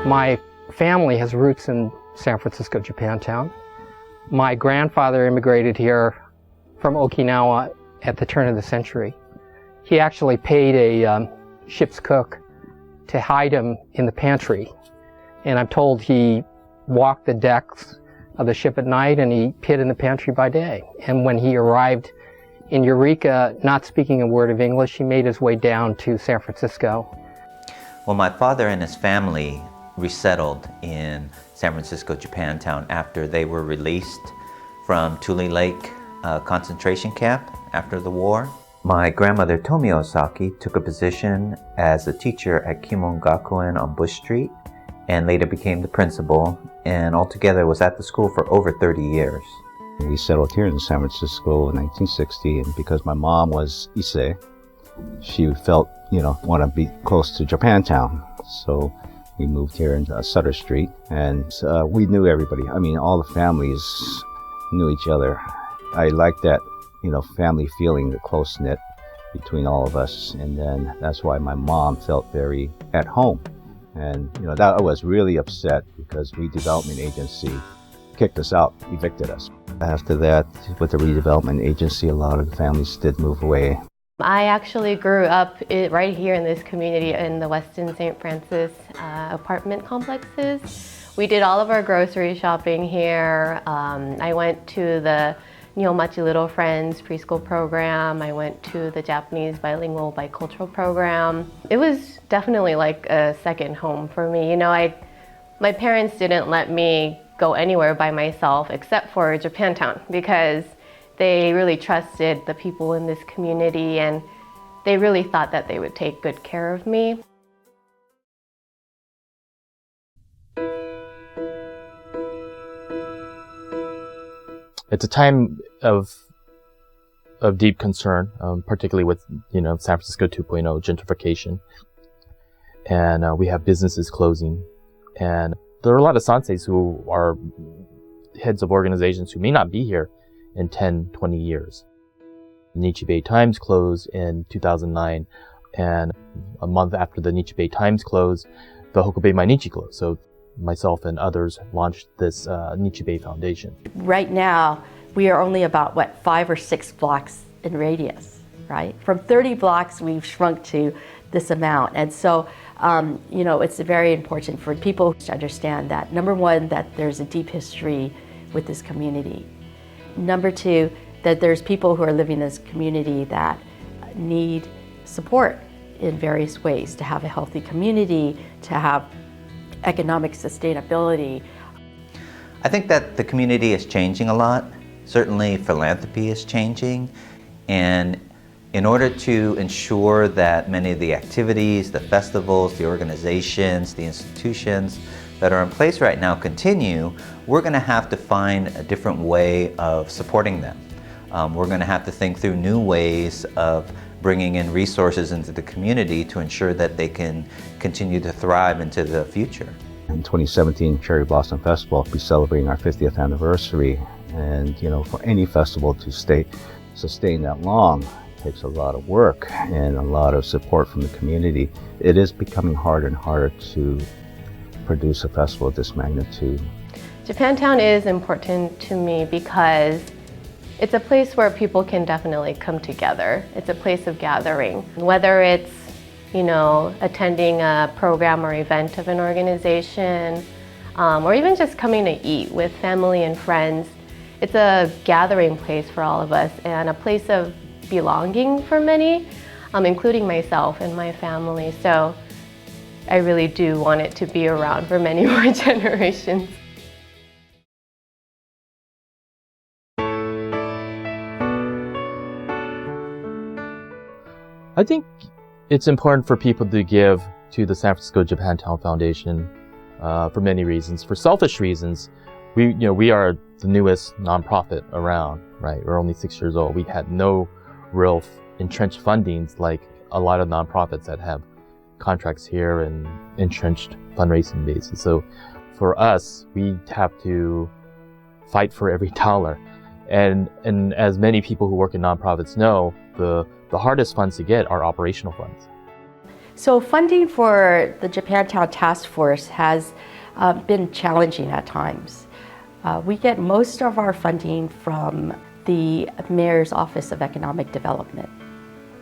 My family has roots in San Francisco, Japantown. My grandfather immigrated here from Okinawa at the turn of the century. He actually paid a ship's cook to hide him in the pantry. And I'm told he walked the decks of the ship at night and he hid in the pantry by day. And when he arrived in Eureka, not speaking a word of English, he made his way down to San Francisco. Well, my father and his family resettled in San Francisco, Japantown after they were released from Tule Lake concentration camp after the war. My grandmother Tomio Osaki took a position as a teacher at Kimon Gakuen on Bush Street and later became the principal, and altogether was at the school for over 30 years. We settled here in San Francisco in 1960, and because my mom was Issei, she felt, want to be close to Japantown. So we moved here into Sutter Street, and we knew everybody. I mean, all the families knew each other. I like that, family feeling, the close-knit between all of us, and then that's why my mom felt very at home. And, that I was really upset because redevelopment agency kicked us out, evicted us. After that, with the redevelopment agency, a lot of the families did move away. I actually grew up right here in this community in the Westin St. Francis apartment complexes. We did all of our grocery shopping here. I went to the Nyomachi Little Friends preschool program. I went to the Japanese bilingual bicultural program. It was definitely like a second home for me. My parents didn't let me go anywhere by myself except for Japantown because they really trusted the people in this community and they really thought that they would take good care of me. It's a time of deep concern, particularly with San Francisco 2.0 gentrification, and we have businesses closing, and there are a lot of sanseis who are heads of organizations who may not be here in 10, 20 years. Nichibei Times closed in 2009, and a month after the Nichibei Times closed, the Hokubei Mainichi closed. So myself and others launched this Nichibei Foundation. Right now, we are only about, 5 or 6 blocks in radius, right? From 30 blocks, we've shrunk to this amount. And so, it's very important for people to understand that, number one, that there's a deep history with this community. Number two, that there's people who are living in this community that need support in various ways to have a healthy community, to have economic sustainability. I think that the community is changing a lot. Certainly philanthropy is changing, and in order to ensure that many of the activities, the festivals, the organizations, the institutions that are in place right now continue, we're going to have to find a different way of supporting them. We're going to have to think through new ways of bringing in resources into the community to ensure that they can continue to thrive into the future. In 2017, Cherry Blossom Festival will be celebrating our 50th anniversary. And, for any festival to sustain that long takes a lot of work and a lot of support from the community. It is becoming harder and harder to produce a festival of this magnitude. Japantown is important to me because it's a place where people can definitely come together. It's a place of gathering. Whether it's, attending a program or event of an organization, or even just coming to eat with family and friends, it's a gathering place for all of us and a place of belonging for many, including myself and my family. So I really do want it to be around for many more generations. I think it's important for people to give to the San Francisco Japantown Foundation for many reasons. For selfish reasons, we are the newest nonprofit around, right? We're only 6 years old. We had no real entrenched fundings like a lot of nonprofits that have contracts here and entrenched fundraising bases. So for us, we have to fight for every dollar. And as many people who work in nonprofits know, the hardest funds to get are operational funds. So funding for the Japantown Task Force has been challenging at times. We get most of our funding from the Mayor's Office of Economic Development,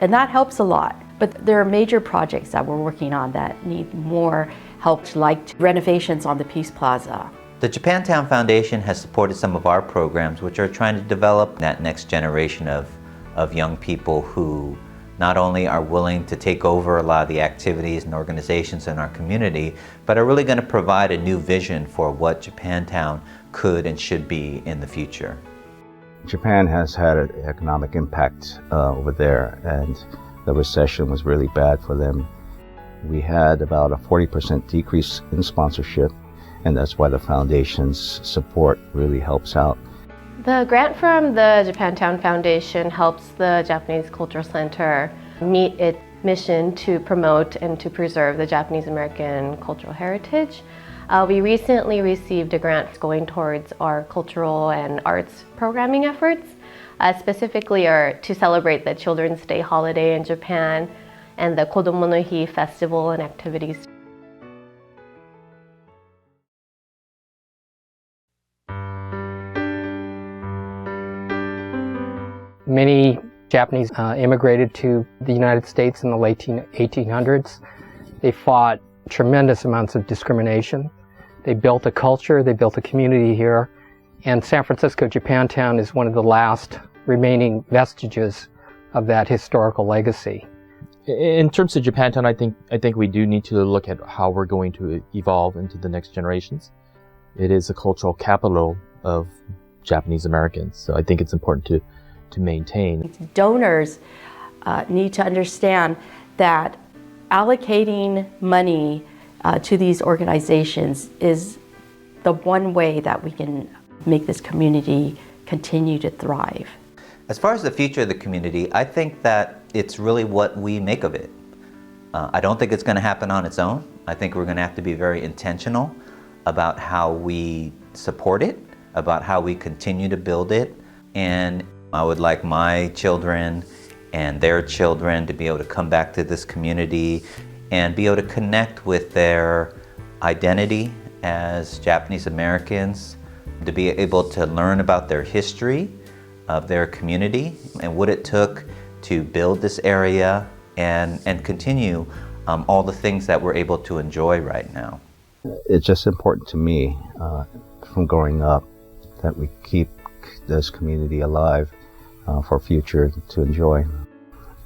and that helps a lot. But there are major projects that we're working on that need more help, like renovations on the Peace Plaza. The Japantown Foundation has supported some of our programs, which are trying to develop that next generation of young people who not only are willing to take over a lot of the activities and organizations in our community, but are really going to provide a new vision for what Japantown could and should be in the future. Japan has had an economic impact over there, and the recession was really bad for them. We had about a 40% decrease in sponsorship, and that's why the foundation's support really helps out. The grant from the Japantown Foundation helps the Japanese Cultural Center meet its mission to promote and to preserve the Japanese American cultural heritage. We recently received a grant going towards our cultural and arts programming efforts, specifically to celebrate the Children's Day holiday in Japan and the Kodomo no Hi festival and activities. Many Japanese immigrated to the United States in the late 1800s. They fought tremendous amounts of discrimination. They built a culture, they built a community here, and San Francisco Japantown is one of the last remaining vestiges of that historical legacy. In terms of Japantown, I think we do need to look at how we're going to evolve into the next generations. It is a cultural capital of Japanese Americans, so I think it's important to maintain. Donors need to understand that allocating money to these organizations is the one way that we can make this community continue to thrive. As far as the future of the community, I think that it's really what we make of it. I don't think it's going to happen on its own. I think we're going to have to be very intentional about how we support it, about how we continue to build it, and I would like my children and their children to be able to come back to this community and be able to connect with their identity as Japanese Americans, to be able to learn about their history of their community and what it took to build this area and continue all the things that we're able to enjoy right now. It's just important to me from growing up that we keep this community alive for future to enjoy.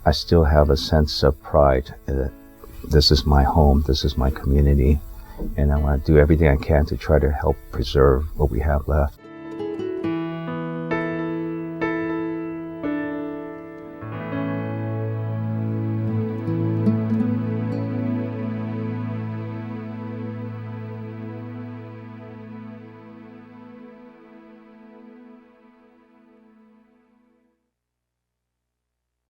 I still have a sense of pride that this is my home, this is my community, and I want to do everything I can to try to help preserve what we have left.